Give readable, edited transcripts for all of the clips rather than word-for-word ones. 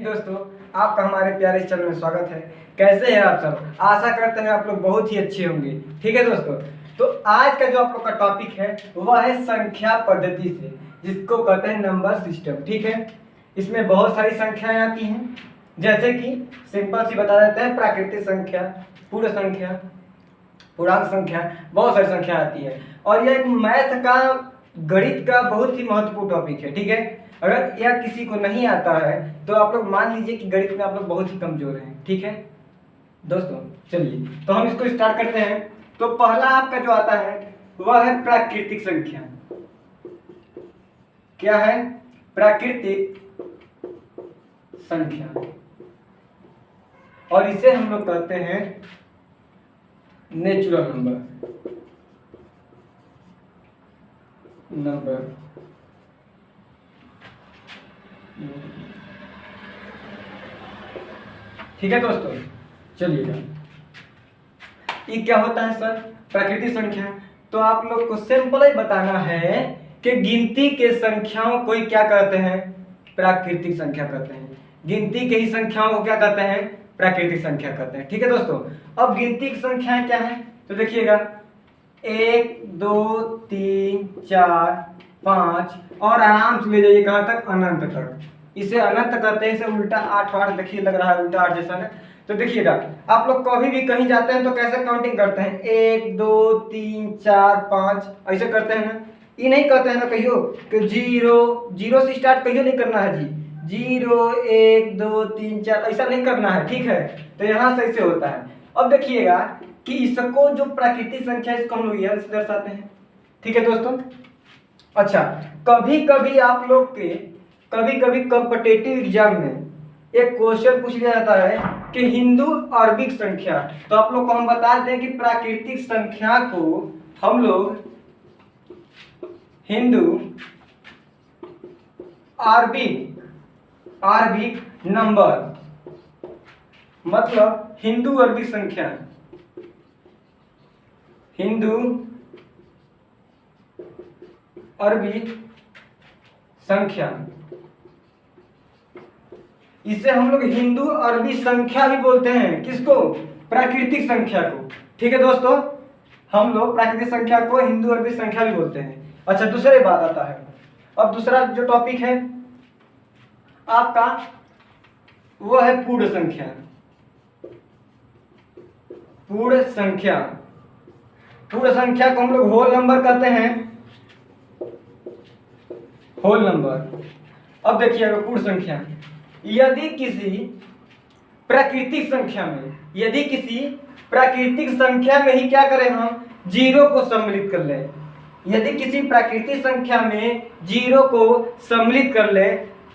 दोस्तों, आपका हमारे प्यारे चैनल में स्वागत है। कैसे हैं आप सब? आशा करते हैं आप लोग बहुत ही अच्छे होंगे। ठीक है दोस्तों, तो आज का जो आप लोग का टॉपिक है वह है संख्या पद्धति से, जिसको कहते हैं नंबर सिस्टम। ठीक है, इसमें बहुत सारी संख्याएं आती हैं, जैसे कि सिंपल सी बता देते हैं, प्राकृतिक संख्या, पूर्ण संख्या, पूर्णांक संख्या, बहुत सारी संख्या आती है। और यह एक मैथ का, गणित का बहुत ही महत्वपूर्ण टॉपिक है। ठीक है, अगर यह किसी को नहीं आता है तो आप लोग मान लीजिए कि गणित में आप लोग बहुत ही कमजोर हैं। ठीक है दोस्तों, चलिए तो हम इसको स्टार्ट करते हैं। तो पहला आपका जो आता है वह है प्राकृतिक संख्या। क्या है? प्राकृतिक संख्या, और इसे हम लोग कहते हैं नेचुरल नंबर। ठीक है दोस्तों, चलिएगा, ये क्या होता है सर? प्राकृतिक संख्या। तो आप लोग को सिंपल ही बताना है कि गिनती के संख्याओं को क्या कहते हैं? प्राकृतिक संख्या कहते हैं। गिनती के ही संख्याओं को क्या कहते हैं? प्राकृतिक संख्या कहते हैं। ठीक है दोस्तों, अब गिनती की संख्याएं क्या है तो देखिएगा, 1 2 3 4 5 और आराम से ले जाइए कहाँ तक? अनंत तक। इसे अनंत कहते हैं। इसे उल्टा 8 8 देखिए लग रहा है, उल्टा 8 जैसा है। तो देखिएगा, आप लोग कभी भी कहीं जाते हैं तो कैसे काउंटिंग करते हैं? 1 2 3 4 5 ऐसे करते हैं ना। ये नहीं कहते हैं ना कहियो कि 0 से स्टार्ट कहियो नहीं करना है जी। 0 1 2 3 4 ऐसा नहीं करना है। ठीक है, तो यहाँ से ऐसे होता है। अब देखिएगा कि इसको जो प्राकृतिक संख्या इसको हम लोग यहाँ से दर्शाते हैं। ठीक है दोस्तों, अच्छा, कभी कभी आप लोग के कॉम्पिटिटिव एग्जाम में एक क्वेश्चन पूछ लिया जाता है कि हिंदू अरबिक संख्या। तो आप लोग को हम बता दें कि प्राकृतिक संख्या को हम लोग हिंदू अरबिक नंबर, मतलब हिंदू अरबिक संख्या, हिंदू अरबिक संख्या, इसे हम लोग हिंदू अरबी संख्या भी बोलते हैं। किसको? प्राकृतिक संख्या को। ठीक है दोस्तों, हम लोग प्राकृतिक संख्या को हिंदू अरबी संख्या भी बोलते हैं। अच्छा, दूसरी बात आता है। अब दूसरा जो टॉपिक है आपका वो है पूर्ण संख्या। पूर्ण संख्या, पूर्ण संख्या को हम लोग होल नंबर कहते हैं। Whole number. अब देखिएगा, पूर्ण संख्या, यदि किसी प्राकृतिक संख्या में ही क्या करें हम? 0 को सम्मिलित कर लें। यदि किसी प्राकृतिक संख्या में 0 को सम्मिलित कर ले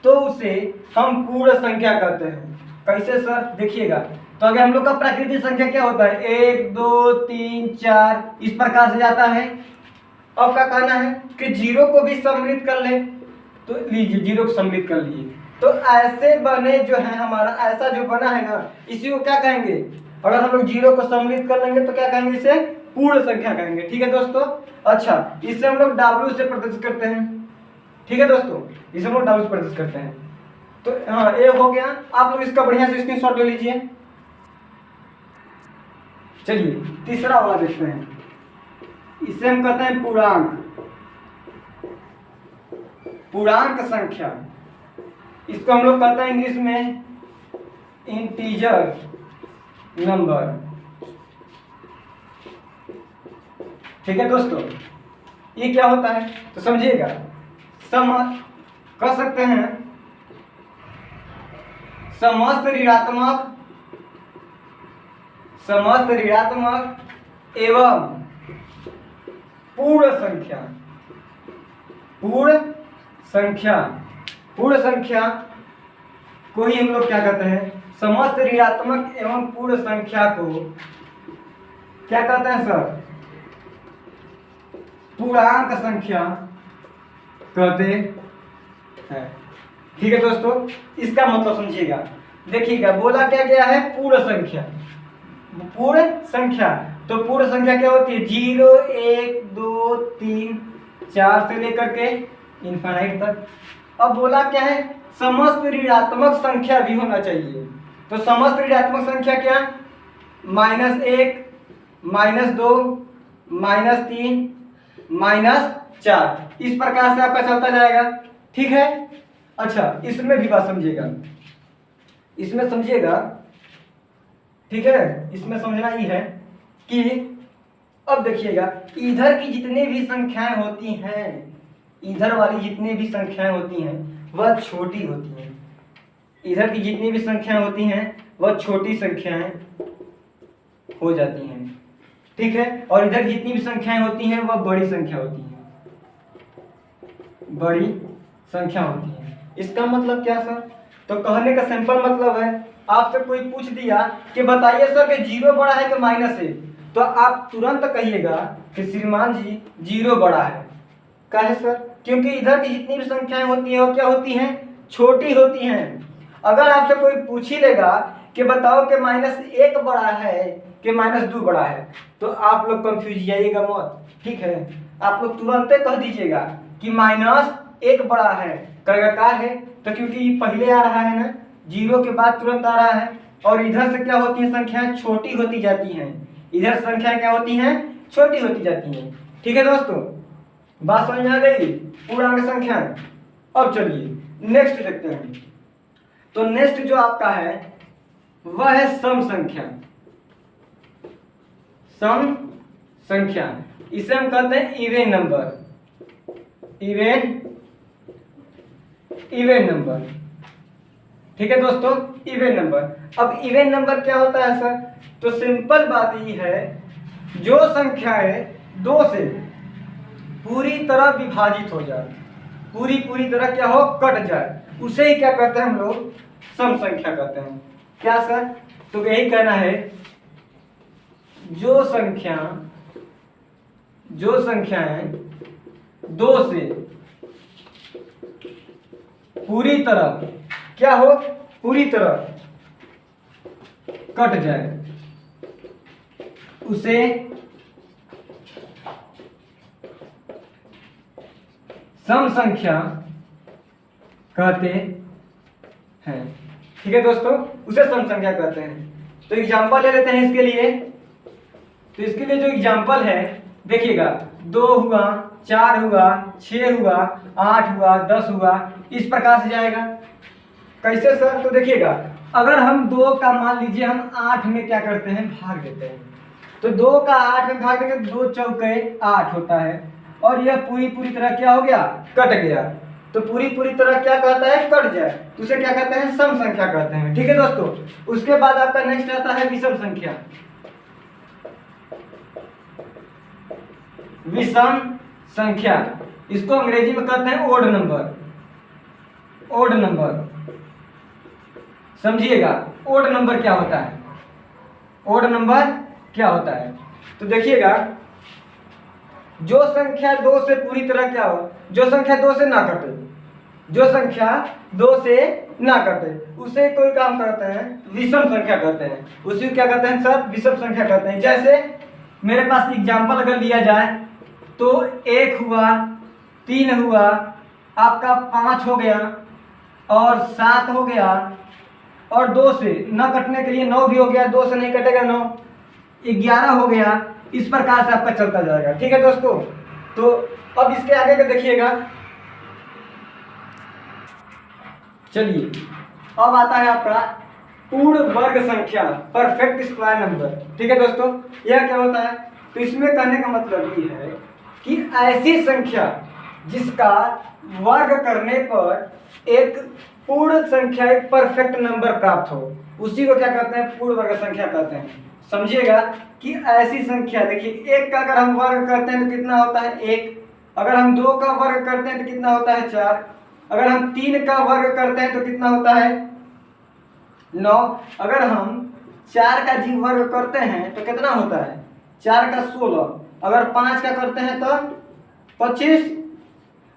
तो उसे हम पूर्ण संख्या कहते हैं। कैसे सर? देखिएगा, तो अगर हम लोग का प्राकृतिक संख्या क्या होता है? 1 2 3 4 इस प्रकार से जाता है। अब क्या कहना है कि 0 को भी सम्मिलित कर ले। तो लीजिए, 0 को सम्मिलित कर लिए, तो ऐसे बने जो है हमारा, ऐसा जो बना है ना, इसी को क्या कहेंगे? अगर हम लोग 0 को सम्मिलित कर लेंगे तो क्या कहेंगे? इसे पूर्ण संख्या कहेंगे। ठीक है दोस्तों, अच्छा, इसे हम लोग W से प्रदर्शित करते हैं। ठीक है दोस्तों, इसे हम लोग W से प्रदर्शित करते हैं। तो हाँ, ये हो गया। आप लोग इसका बढ़िया से स्क्रीनशॉट ले लीजिए। चलिए तीसरा वाला देखते हैं। इसे हम कहते हैं पूर्णांक संख्या। इसको हम लोग कहते हैं इंग्लिश में इंटीजर नंबर। ठीक है दोस्तों, ये क्या होता है तो समझिएगा, कह सकते हैं समस्त ऋणात्मक एवं पूर्ण संख्या को ही हम लोग क्या कहते हैं? समस्त ऋणात्मक एवं पूर्ण संख्या को क्या कहते हैं सर? पूर्णांक संख्या कहते हैं। ठीक है दोस्तों, इसका मतलब समझिएगा। देखिएगा, बोला क्या गया है? पूर्ण संख्या। तो पूर्ण संख्या क्या होती है? 0 1 2 3 4 से लेकर के इनफाइनाइट तक। अब बोला क्या है समस्त ऋणात्मक संख्या भी होना चाहिए। तो समस्त ऋणात्मक संख्या क्या? -1, -2, -3, -4, इस प्रकार से आपका चलता जाएगा। ठीक है। अच्छा, इसमें भी बात समझिएगा, इसमें समझिएगा। ठीक है, इसमें समझना ही है कि अब देखिएगा, इधर की जितनी भी संख्याएं होती हैं, इधर वाली जितनी भी संख्याएं होती हैं वह छोटी होती हैं। इधर की जितनी भी संख्याएं होती हैं वह छोटी संख्याएं हो जाती हैं। ठीक है। और इधर जितनी भी संख्याएं होती हैं वह बड़ी संख्या होती हैं, बड़ी संख्या होती है। इसका मतलब क्या सर? तो कहने का सिंपल मतलब है, आपसे कोई पूछ दिया कि बताइए सर कि 0 बड़ा है कि -1, तो आप तुरंत कहिएगा कि श्रीमान जी 0 बड़ा है। क्या है सर? क्योंकि इधर की जितनी भी संख्याएं होती हैं वो क्या होती हैं? छोटी होती हैं। अगर आपसे कोई पूछ ही लेगा कि बताओ कि -1 बड़ा है कि -2 बड़ा है, तो आप लोग कंफ्यूज जाइएगा मत। ठीक है, आप लोग तुरंत कह दीजिएगा कि -1 बड़ा है। कहेगा क्या है? तो क्योंकि पहले आ रहा है ना, 0 के बाद तुरंत आ रहा है, और इधर से क्या होती है? संख्याएं छोटी होती जाती हैं। इधर संख्या क्या होती हैं? छोटी होती जाती हैं। ठीक है दोस्तों, बात समझ में आ गई? पूर्णांक संख्या। अब चलिए नेक्स्ट देखते हैं। तो नेक्स्ट जो आपका है वह है सम संख्या। सम संख्या, इसे हम कहते हैं इवेन नंबर। Even number. ठीक है दोस्तों, इवेन नंबर। अब इवेन नंबर क्या होता है सर? तो सिंपल बात ये है, जो संख्याएं 2 से पूरी तरह विभाजित हो जाए, पूरी तरह क्या हो? कट जाए, उसे ही क्या कहते हैं हम लोग? सम संख्या कहते हैं। क्या सर? तो यही कहना है, जो संख्याएं 2 से पूरी तरह क्या हो? पूरी तरह कट जाए, उसे सम संख्या कहते हैं। ठीक है दोस्तों, उसे सम संख्या कहते हैं। तो एग्जांपल ले लेते हैं इसके लिए। तो इसके लिए जो एग्जांपल है देखिएगा, 2 हुआ, 4 हुआ, 6 हुआ, 8 हुआ, 10 हुआ, इस प्रकार से जाएगा। कैसे सर? तो देखिएगा, अगर हम 2 का मान लीजिए हम 8 में क्या करते हैं? भाग देते हैं। तो 2 का 8 में भाग देंगे, 2 चौके 8 होता है, और यह पूरी तरह क्या हो गया? कट गया। तो पूरी तरह क्या कहता है? कट जाए, तो उसे क्या कहते हैं? सम संख्या कहते हैं। ठीक है दोस्तों, उसके बाद आपका नेक्स्ट आता है विषम संख्या। विषम संख्या, इसको अंग्रेजी में कहते हैं ओड नंबर। ओड नंबर समझिएगा, ओड नंबर क्या होता है? ओड नंबर क्या होता है? तो देखिएगा, जो संख्या 2 से पूरी तरह क्या हो? जो संख्या 2 से ना कटे, जो संख्या 2 से ना कटे, उसे कोई काम करते हैं विषम संख्या कहते हैं। उसी को क्या कहते हैं सर? विषम संख्या कहते हैं। जैसे मेरे पास एग्जांपल अगर लिया जाए तो 1 हुआ, 3 हुआ, आपका 5 हो गया, और 7 हो गया, और 2 से न कटने के लिए 9 भी हो गया, 2 से नहीं कटेगा 9, 11 हो गया। इस प्रकार से आपका चलता जाएगा। ठीक है दोस्तों, तो अब इसके आगे का देखिएगा। चलिए, अब आता है आपका पूर्ण वर्ग संख्या, परफेक्ट स्क्वायर नंबर। ठीक है दोस्तों, यह क्या होता है? तो इसमें कहने का मतलब ये है कि ऐसी संख्या जिसका वर्ग करने पर एक पूर्ण संख्या, एक परफेक्ट नंबर प्राप्त हो, उसी को क्या कहते हैं? पूर्ण वर्ग संख्या कहते हैं। समझिएगा कि ऐसी संख्या, देखिए 1 का अगर हम वर्ग करते हैं तो कितना होता है? 1। अगर हम 2 का वर्ग करते हैं तो कितना होता है? 4। अगर हम 3 का वर्ग करते हैं तो कितना होता है? 9। अगर हम 4 का जी वर्ग करते हैं तो कितना होता है? 4 का 16। अगर 5 का करते हैं तो 25,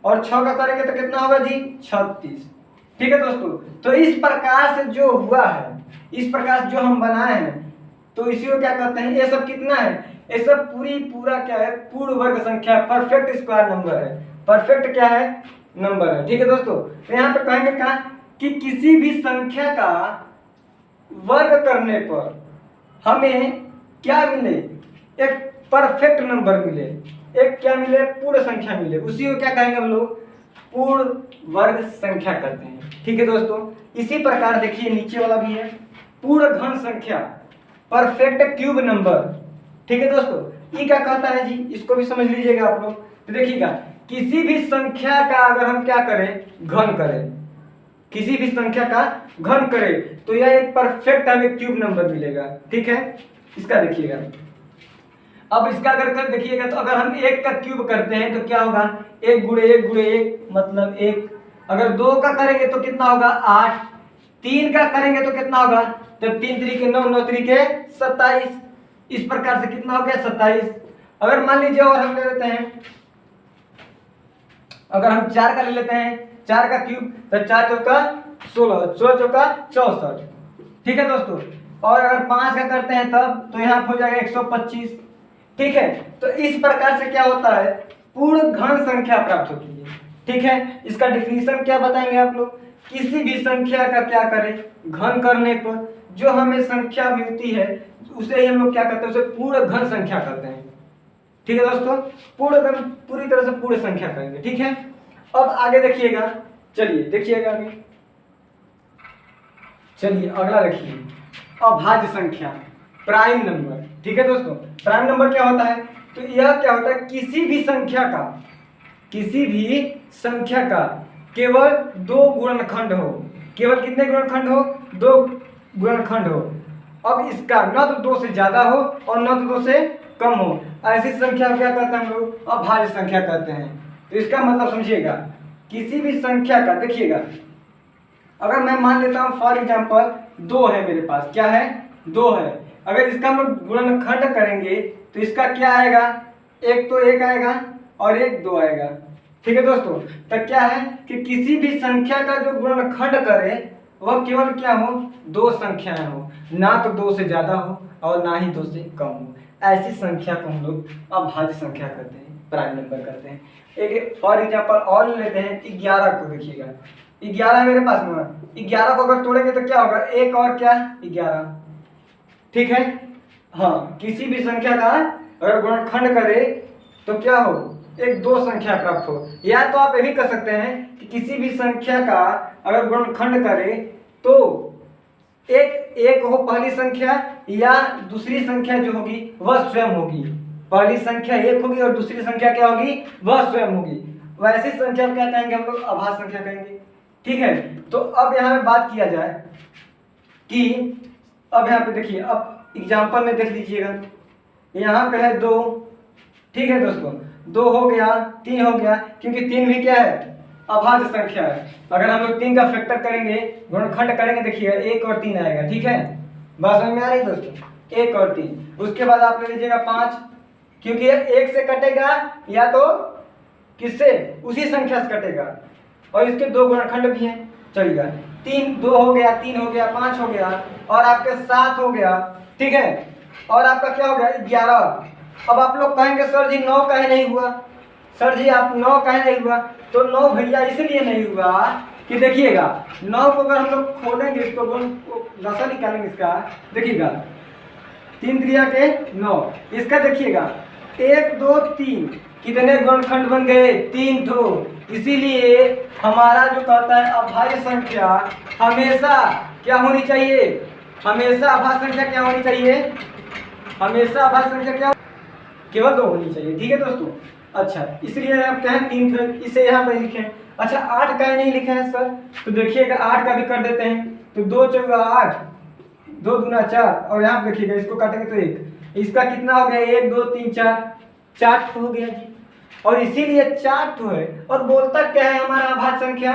और 6 का करेंगे तो कितना होगा जी? 36। ठीक है दोस्तों, तो इस प्रकार से जो हुआ है, इस प्रकार से जो हम बनाए हैं, तो इसी को क्या कहते हैं? ये सब कितना है? ये सब पूरा क्या है? पूर्ण वर्ग संख्या, परफेक्ट स्क्वायर नंबर है। परफेक्ट क्या है? नंबर है। ठीक है दोस्तों, तो यहाँ पे कहेंगे क्या? कि किसी भी संख्या का वर्ग करने पर हमें क्या मिले, एक परफेक्ट नंबर मिले, एक क्या मिले, पूर्ण संख्या मिले, उसी को क्या कहेंगे हम लोग, पूर्ण वर्ग संख्या कहते हैं। ठीक है दोस्तों, इसी प्रकार देखिए नीचे वाला भी है, पूर्ण घन संख्या, परफेक्ट क्यूब नंबर। ठीक है दोस्तों, ये क्या कहता है जी, इसको भी समझ लीजिएगा आप लोग। तो देखिएगा, किसी भी संख्या का अगर हम क्या करें, घन करें, किसी भी संख्या का घन करें तो यह एक परफेक्ट हमें क्यूब नंबर मिलेगा। ठीक है, इसका देखिएगा, अब इसका अगर कर देखिएगा तो अगर हम एक का क्यूब करते हैं तो क्या होगा, एक गुणे एक गुणे एक मतलब एक। अगर दो का करेंगे तो कितना होगा, 8। तीन का करेंगे तो कितना होगा, तो 3 3 9 9 3 27। इस प्रकार से कितना हो गया, 27। अगर मान लीजिए और हम ले लेते हैं, अगर हम 4 का ले लेते हैं, 4 का क्यूब तो 4 चौका 16, 16 चौका 64। ठीक है दोस्तों, और अगर 5 का करते हैं तब तो यहाँ हो जाएगा 125। ठीक है, तो इस प्रकार से क्या होता है, पूर्ण घन संख्या प्राप्त होती है। ठीक है, इसका डिफिनीशन क्या बताएंगे आप लोग, किसी भी संख्या का क्या करें, घन करने पर जो हमें संख्या मिलती है उसे ही हम लोग क्या करते हैं, उसे पूर्ण घन संख्या कहते हैं। ठीक है दोस्तों, पूर्ण घन पूरी तरह से पूर्ण संख्या कहेंगे। ठीक है, अब आगे देखिएगा, चलिए देखिएगा आगे, चलिए अगला देखिए, अभाज्य संख्या, प्राइम नंबर। ठीक है दोस्तों, प्राइम नंबर क्या होता है, तो यह क्या होता है, किसी भी संख्या का केवल 2 गुणनखंड हो, केवल कितने गुणनखंड हो, 2 गुणनखंड हो। अब इसका न तो 2 से ज्यादा हो और न तो 2 से कम हो, ऐसी संख्या क्या कहते हैं हम लोग, अभाज्य संख्या कहते हैं। तो इसका मतलब समझिएगा, किसी भी संख्या का, देखिएगा अगर मैं मान लेता हूं फॉर एग्जांपल 2 है मेरे पास, क्या है, 2 है। अगर इसका हम लोग गुणनखंड करेंगे तो इसका क्या आएगा, एक तो 1 आएगा और एक 2 आएगा। ठीक है दोस्तों, तो क्या है कि किसी भी संख्या का जो गुणनखंड करे वह केवल क्या हो, 2 संख्याएं हो, ना तो 2 से ज्यादा हो और ना ही 2 से कम हो। ऐसी संख्या को हम लोग अभाज्य संख्या कहते हैं, प्राइम नंबर कहते हैं। एक फॉर एग्जांपल और लेते हैं 11 को, देखिएगा 11 मेरे पास में, 11 को अगर तोड़ेंगे तो क्या होगा, एक और क्या, 11। ठीक है, हाँ, किसी भी संख्या का अगर गुणनखंड करे तो क्या हो, एक 2 संख्या प्राप्त हो। या तो आप ये भी कर सकते हैं कि किसी भी संख्या का अगर गुणनखंड करे तो एक हो पहली संख्या, या दूसरी संख्या जो होगी वह स्वयं होगी। पहली संख्या 1 होगी और दूसरी संख्या क्या होगी, वह स्वयं होगी। वैसी संख्या क्या कहेंगे हम लोग, अभाज्य संख्या कहेंगे। ठीक है, तो अब यहाँ पे बात किया जाए कि अब यहाँ पे देखिए, अब एग्जाम्पल में देख लीजिएगा, यहाँ पे है 2। ठीक है दोस्तों, 2 हो गया, 3 हो गया, क्योंकि 3 भी क्या है, अभाज्य संख्या है। अगर हम लोग 3 का फैक्टर करेंगे, गुणनखंड करेंगे, देखिए 1 और 3 आएगा। ठीक है, बात समझ में आ रही है दोस्तों, 1 और 3। उसके बाद आप ले लीजिएगा 5, क्योंकि 1 से कटेगा या तो किससे, उसी संख्या से कटेगा, और इसके 2 गुणनखंड भी हैं, चलेगा। 2 हो गया, 3 हो गया, 5 हो गया, और आपके 7 हो गया। ठीक है, और आपका क्या हो गया, 11। अब आप लोग कहेंगे सर जी 9 काहे नहीं हुआ, सर जी आप 9 काहे नहीं हुआ, तो 9 भैया इसलिए नहीं हुआ कि देखिएगा 9 को अगर हम लोग खोलेंगे, इसको रसा निकालेंगे इसका, देखिएगा 3 त्रिया के 9, इसका देखिएगा 1 2 3, कितने गुणनखंड बन गए, 3 ठो। इसीलिए हमारा जो कहता है अभाज्य संख्या हमेशा क्या होनी चाहिए, हमेशा अभाज्य संख्या क्या होनी चाहिए, हमेशा अभाज्य संख्या क्या, केवल 2 होनी चाहिए। ठीक है दोस्तों, अच्छा, इसलिए आप कहें 3 थे, इसे यहाँ पे लिखे। अच्छा, 8 का नहीं लिखे हैं सर, तो देखिएगा 8 का भी कर देते हैं, तो 2 चौका 8, 2 दूना 4, और यहाँ पे देखिएगा इसको काटेंगे तो 1, इसका कितना हो गया, 1 2 3 4 हो गया जी। और इसीलिए 4 है, और बोलता क्या है हमारा अभाज्य संख्या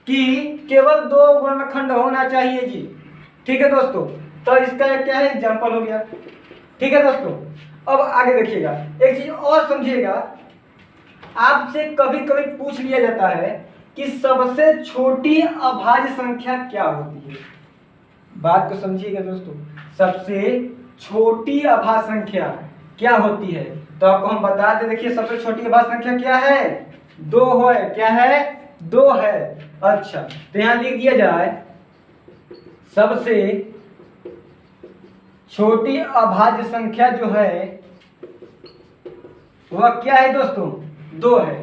कि केवल 2 गुणनखंड होना चाहिए जी। ठीक है दोस्तों, तो इसका क्या है, एग्जाम्पल हो गया। ठीक है दोस्तों, अब आगे देखिएगा, एक चीज और समझिएगा, आपसे कभी कभी पूछ लिया जाता है कि सबसे छोटी अभाज्य संख्या क्या होती है। बात को समझिएगा दोस्तों, सबसे छोटी अभाज्य संख्या क्या होती है, तो आपको हम बता दें, देखिए सबसे छोटी अभाज्य संख्या क्या है, 2 है, क्या है, 2 है। अच्छा, तो यहाँ लिख दिया जाए सबसे छोटी अभाज्य संख्या जो है वह क्या है दोस्तों? 2 है।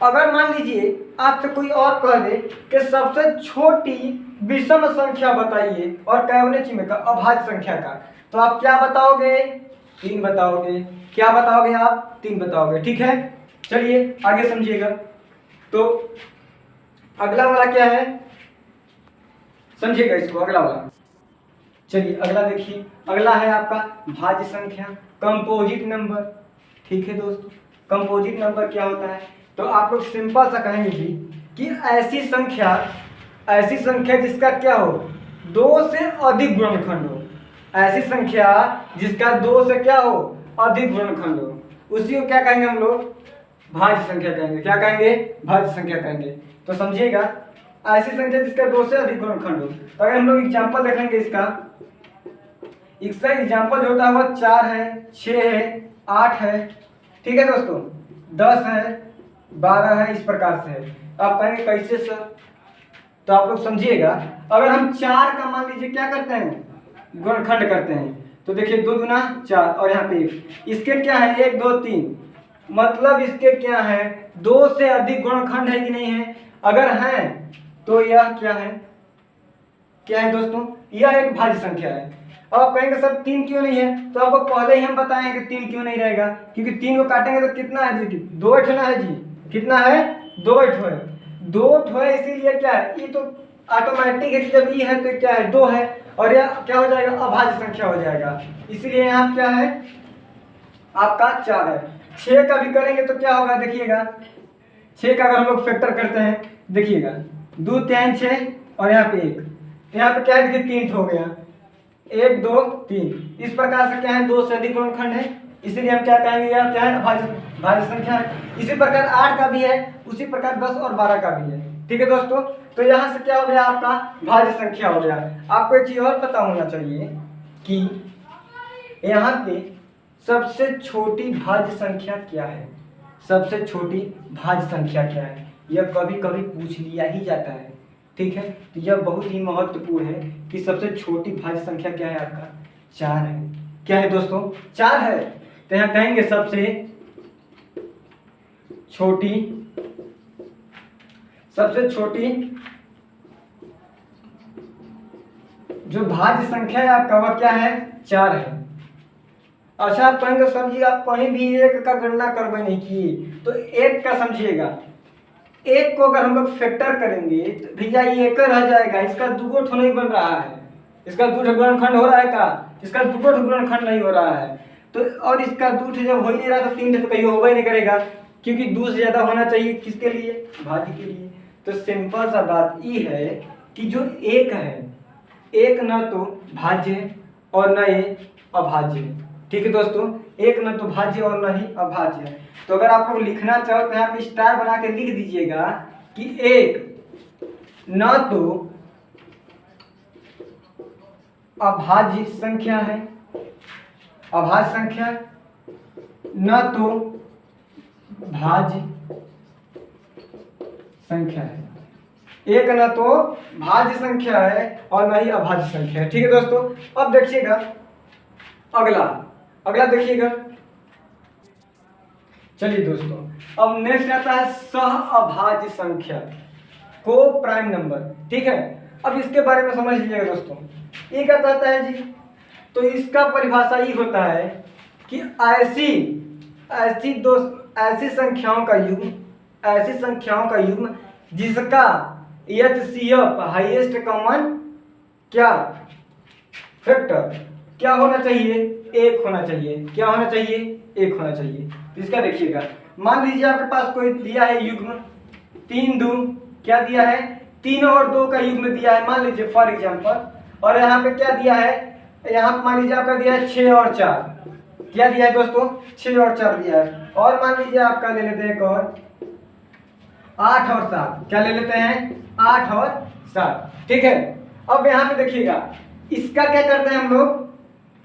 अगर मान लीजिए आपसे कोई और कह दे कि सबसे छोटी विषम संख्या बताइए और कैवनेची में का अभाज्य संख्या का, तो आप क्या बताओगे? 3 बताओगे। क्या बताओगे आप? 3 बताओगे। ठीक है, चलिए आगे समझिएगा। तो अगला वाला क्या है, समझिएगा इसको, अगला वाला। चलिए अगला देखिए, अगला है आपका भाज्य संख्या, कंपोजिट नंबर। ठीक है दोस्तों, कंपोजिट नंबर क्या होता है? तो आप लोग सिंपल सा कहेंगे जी कि ऐसी संख्या जिसका क्या हो, 2 से अधिक गुणनखंड हो। ऐसी संख्या जिसका 2 से क्या हो, अधिक गुणनखंड हो, उसी को क्या कहेंगे हम लोग? भाज्य संख्या कहेंगे। क्या कहेंगे? भाज्य संख्या कहेंगे। तो समझिएगा, ऐसी संख्या जिसका 2 से अधिक गुणनखंड हो। तो अगर हम लोग एग्जाम्पल देखेंगे इसका एग्जाम्पल जो होता है वो 4 है, 6 है, 8 है। ठीक है दोस्तों, 10 है, 12 है, इस प्रकार से है। आप कहेंगे कैसे सर? तो आप लोग समझिएगा, अगर हम 4 का मान लीजिए क्या करते हैं, गुणनखंड करते हैं, तो देखिए 2 गुना 4 और यहाँ पे 1, इसके क्या है 1 2 3, मतलब इसके क्या है 2 से अधिक गुणनखंड है कि नहीं है? अगर है तो यह क्या है? क्या है दोस्तों? यह एक भाज्य संख्या है। अब आप कहेंगे सर 3 क्यों नहीं है? तो आपको पहले ही हम बताएं कि 3 क्यों नहीं रहेगा, क्योंकि 3 को काटेंगे तो कितना है जी? 2 ठो है जी। कितना है? 2 ठो है। 2 ठो है, इसीलिए क्या है, ये तो ऑटोमेटिक है कि जब ये है तो क्या है 2 है, और यह क्या हो जाएगा? अभाज्य संख्या हो जाएगा। इसीलिए यहाँ क्या है आपका 4 है। 6 का भी करेंगे तो क्या होगा देखिएगा, 6 का अगर हम लोग फैक्टर करते हैं, देखिएगा 2 3 6 और यहाँ पे 1, यहाँ पे क्या है देखिए 3 हो गया, 1 2 3। इस प्रकार से क्या है 2 से अधिक गुणनखंड है, इसीलिए हम क्या कहेंगे यह क्या है? भाज्य संख्या है। इसी प्रकार 8 का भी है, उसी प्रकार 10 और 12 का भी है। ठीक है दोस्तों, तो यहाँ से क्या हो गया आपका? भाज्य संख्या हो गया। आपको एक चीज और पता होना चाहिए कि यहाँ पे सबसे छोटी भाज्य संख्या क्या है? सबसे छोटी भाज्य संख्या क्या है? यह कभी कभी पूछ लिया ही जाता है। ठीक है, तो यह बहुत ही महत्वपूर्ण है कि सबसे छोटी भाज्य संख्या क्या है आपका? 4 है। क्या है दोस्तों? 4 है। तो यहाँ कहेंगे सबसे छोटी जो भाज्य संख्या है आपका वह क्या है? 4 है। अच्छा, आप कहेंगे सर जी आप कहीं भी 1 का गणना करवे नहीं किए, तो 1 का समझिएगा, 1 को अगर हम लोग फैक्टर करेंगे तो भैया ये 1 रह जाएगा, इसका 2 ठो नहीं बन रहा है, इसका 2 ठो गुणनखंड हो रहा है का? इसका 2 ठो गुणनखंड नहीं हो रहा है। तो और इसका 2 ठो जब हो ही नहीं रहा तो 3 ठो तो कहीं होगा ही नहीं करेगा, क्योंकि 2 से ज्यादा होना चाहिए किसके लिए? भाज्य के लिए। तो सिंपल सा बात ये है कि जो 1 है, 1 न तो भाज्य है और न ये अभाज्य है। ठीक है दोस्तों, 1 न तो भाज्य और न ही अभाज्य है। तो अगर आप लोग लिखना चाहो तो यहाँ पे स्टार बना के लिख दीजिएगा कि 1 न तो अभाज्य संख्या है, अभाज्य संख्या, न तो भाज्य संख्या है। 1 न तो भाज्य संख्या है और न ही अभाज्य संख्या है। ठीक है दोस्तों, अब देखिएगा अगला देखिएगा। चलिए दोस्तों, अब नेक्स्ट आता है सह अभाज्य संख्या, को प्राइम नंबर। ठीक है, अब इसके बारे में समझ लीजिएगा दोस्तों, ये क्या कहता है जी? तो इसका परिभाषा ये होता है कि ऐसी संख्याओं का युग्म जिसका HCF हाईएस्ट कॉमन क्या फैक्टर क्या होना चाहिए? 1 होना चाहिए। क्या होना चाहिए? 1 होना चाहिए। तो इसका देखिएगा, मान लीजिए आपके पास कोई दिया है युग्म 3 2, क्या दिया है? 3 और 2 का युग्म दिया है, मान लीजिए फॉर एग्जांपल। और यहाँ पे क्या दिया है? यहाँ मान लीजिए आपका दिया है 6 और 4। क्या दिया है दोस्तों? 6 और 4 दिया है। और मान लीजिए आपका ले लेते हैं एक और 8 और 7। क्या ले लेते हैं? 8 और 7। ठीक है, अब यहाँ पे देखिएगा, इसका क्या करते हैं हम लोग?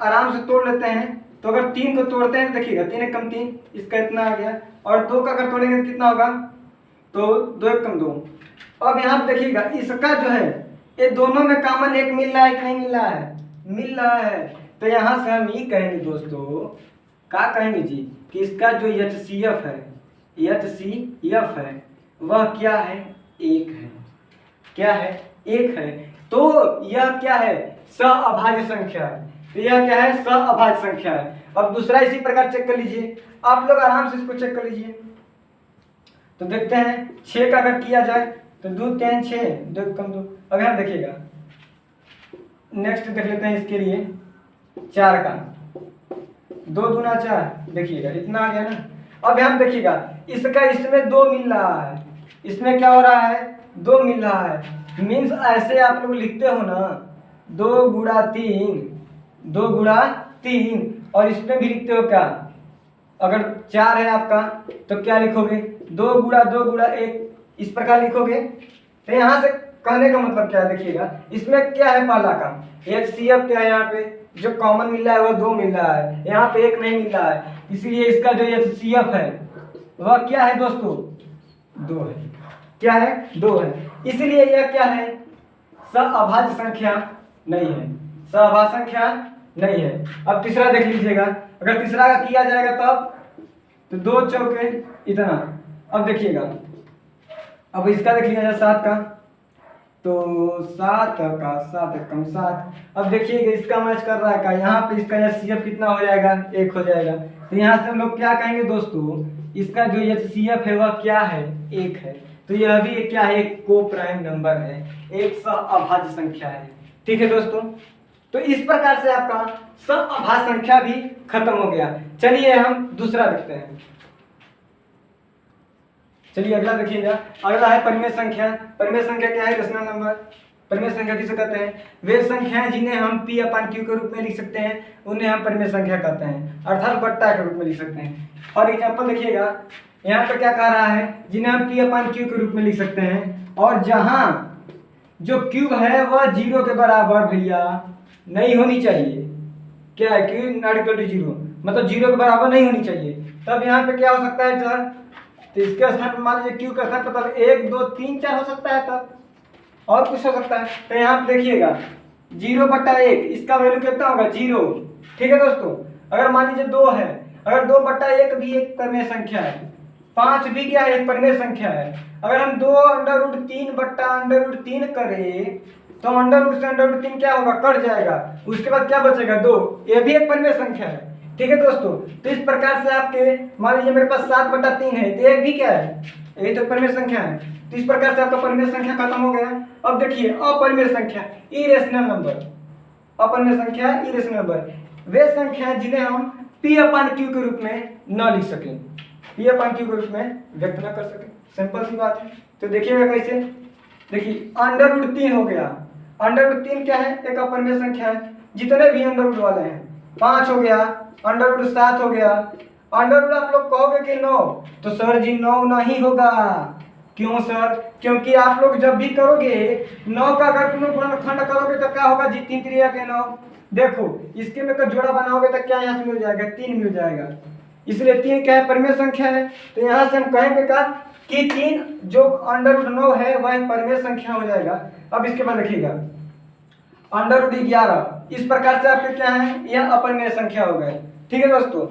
आराम से तोड़ लेते हैं। तो अगर 3 को तोड़ते हैं तो देखिएगा 3 एक कम 3, इसका इतना आ गया, और 2 का अगर तोड़ेंगे तो कितना होगा? तो 2 एकम 2। अब यहाँ पे देखिएगा इसका जो है ये दोनों में कॉमन एक मिल रहा है कि नहीं मिल रहा है? मिल रहा है। तो यहाँ से हम ये कहेंगे दोस्तों, क्या कहेंगे जी, कि इसका जो HCF है, HCF है वह क्या है? 1 है। क्या है? 1 है। तो यह क्या है? सअभाज्य संख्या है। तो यह क्या है? सअभाज्य संख्या है। अब दूसरा इसी प्रकार चेक कर लीजिए, आप लोग आराम से इसको चेक कर लीजिए। तो देखते हैं 6 का अगर किया जाए तो 2 3 6 2 कम 2। अब यहाँ देखिएगा, नेक्स्ट देख लेते हैं इसके लिए 4 का 2 दूना 4, देखिएगा इतना आ गया ना। अब यहाँ देखिएगा इसका इसमें 2 मिल रहा है, इसमें क्या हो रहा है? 2 मिल रहा है। मीन्स ऐसे आप लोग लिखते हो ना 2 गुणा 3, 2 गुणा 3, और इसमें भी लिखते हो क्या? अगर 4 है आपका तो क्या लिखोगे? 2 गुणा 2 गुणा 1, इस प्रकार लिखोगे। तो यहाँ से कहने का मतलब क्या है? देखिएगा इसमें क्या है? पहला का HCF क्या है? यहाँ पे जो कॉमन मिल रहा है वह 2 मिल रहा है, यहाँ पे 1 नहीं मिल रहा है, इसीलिए इसका जो HCF है वह क्या है दोस्तों? 2 है। क्या है? 2 है। इसलिए यह क्या है? सअभाज्य संख्या नहीं है, सअभाज्य संख्या नहीं है। अब तीसरा देख लीजिएगा, अगर तीसरा का किया जाएगा तब तो 2 चौके इतना। अब देखिएगा, अब इसका देख लिया जाए 7 का, तो 7 का 7 कम 7। अब देखिएगा इसका मैच कर रहा है का, यहाँ पे इसका HCF कितना हो जाएगा? 1 हो जाएगा। तो यहाँ से हम लोग क्या कहेंगे दोस्तों? इसका जो HCF है वह क्या है? 1 है। तो यह भी क्या है? एक को प्राइम नंबर है, एक सअभाज्य संख्या है। ठीक है दोस्तों, तो इस प्रकार से आपका सअभाज्य संख्या भी खत्म हो गया। चलिए हम दूसरा देखते हैं। चलिए अगला देखिएगा, अगला है परिमेय संख्या। परिमेय संख्या क्या है? Rational number. परिमेय संख्या किसे कहते हैं? वे संख्याएं जिन्हें हम P/Q के रूप में लिख सकते हैं उन्हें हम परिमेय संख्या कहते हैं, अर्थात बट्टा के रूप में लिख सकते हैं। और एग्जांपल देखिएगा, यहाँ पे क्या कह रहा है? जिन्हें हम P/Q के रूप में लिख सकते हैं, और जहां जो क्यूब है वह 0 के बराबर भैया नहीं होनी चाहिए। क्या है? क्यू नॉट इक्वल टू 0, मतलब 0 के बराबर नहीं होनी चाहिए। तब यहाँ पे क्या हो सकता है सर? तो इसके स्थान पर मान लीजिए क्यू का स्थान पर 1 2 3 4 हो सकता है, तब और कुछ हो सकता है। तो यहाँ पे देखिएगा 0/1, इसका वैल्यू कितना होगा? 0। ठीक है दोस्तों, अगर मान लीजिए 2 है, अगर 2/1 भी एक परिमेय संख्या है, 5 भी क्या है? एक परिमेय संख्या है। अगर हम 2√3/√3 करें तो √3 से √3 क्या होगा? कट जाएगा, उसके बाद क्या बचेगा? 2। ये भी एक परिमेय संख्या है। ठीक है दोस्तों, तो इस प्रकार से आपके मान लीजिए मेरे पास 7/3 है, तो एक भी क्या है? यही तो परिमेय संख्या है। तो इस प्रकार से आपका परिमेय संख्या खत्म हो गया। अब देखिए अपरिमेय संख्या, इरेशनल नंबर। अपरिमेय संख्या, इरेशनल नंबर, वे संख्या जिन्हें हम P/Q के रूप में न लिख सकें, P/Q के रूप में व्यक्त न कर सकें। सिंपल सी बात है। तो देखिएगा कैसे? देखिए √3 हो गया। √3 क्या है? एक अपरिमेय संख्या है। जितने भी अंडर वाले हैं, 5 हो गया, √7 हो गया। अंडर आप लोग कहोगे कि 9, तो सर जी 9 नहीं होगा। क्यों सर? क्योंकि आप लोग जब भी करोगे 9 का अगर तुम खंड करोगे तो क्या होगा जी? 3 3 के 9। देखो इसके में का जोड़ा बनाओगे तो क्या यहाँ से मिल जाएगा? 3 मिल जाएगा। इसलिए 3 क्या है? परिमेय संख्या है। तो यहाँ से हम कहेंगे का कि 3 जो √9 है वह परिमेय संख्या हो जाएगा। अब इसके बाद देखिएगा √11, इस प्रकार से आपके क्या है? यह अपरिमेय संख्या हो गए। ठीक है दोस्तों,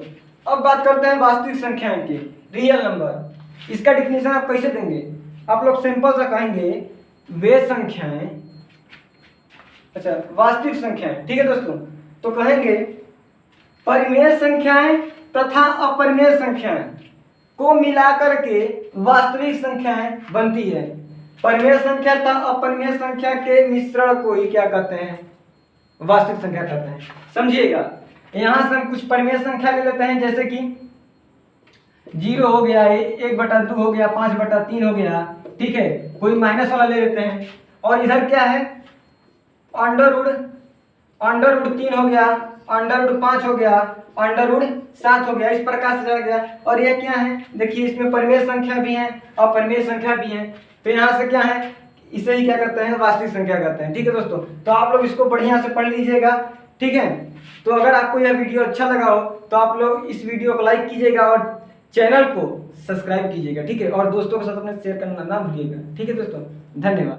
अब बात करते हैं वास्तविक संख्याएं की, रियल नंबर। इसका डिफिनेशन आप कैसे देंगे? आप लोग सिंपल सा कहेंगे वे संख्याएं, अच्छा वास्तविक संख्याएं। ठीक है दोस्तों, तो कहेंगे परिमेय संख्याएं तथा अपरिमेय संख्याएं को मिलाकर के वास्तविक संख्याएं बनती है। परिमेय संख्या तथा अपरिमेय संख्या के मिश्रण को ही क्या कहते हैं? वास्तविक संख्या कहते हैं। समझिएगा, यहाँ से हम कुछ परिमेय संख्या ले लेते हैं, जैसे कि 0 हो गया, 1/2 हो गया, 5/3 हो गया। ठीक है, कोई माइनस वाला ले लेते हैं। और इधर क्या है? √3 हो गया, √5 हो गया, √7 हो गया। इस प्रकार से चला गया। और ये क्या है? देखिए इसमें परिमेय संख्या भी है, अपरिमेय संख्या भी है। तो यहाँ से क्या है? इसे ही क्या कहते हैं? वास्तविक संख्या कहते हैं। ठीक है दोस्तों, तो आप लोग इसको बढ़िया से पढ़ लीजिएगा। ठीक है, तो अगर आपको यह वीडियो अच्छा लगा हो तो आप लोग इस वीडियो को लाइक कीजिएगा और चैनल को सब्सक्राइब कीजिएगा, ठीक है, और दोस्तों के साथ अपने शेयर करना ना भूलिएगा, ठीक है दोस्तों, धन्यवाद।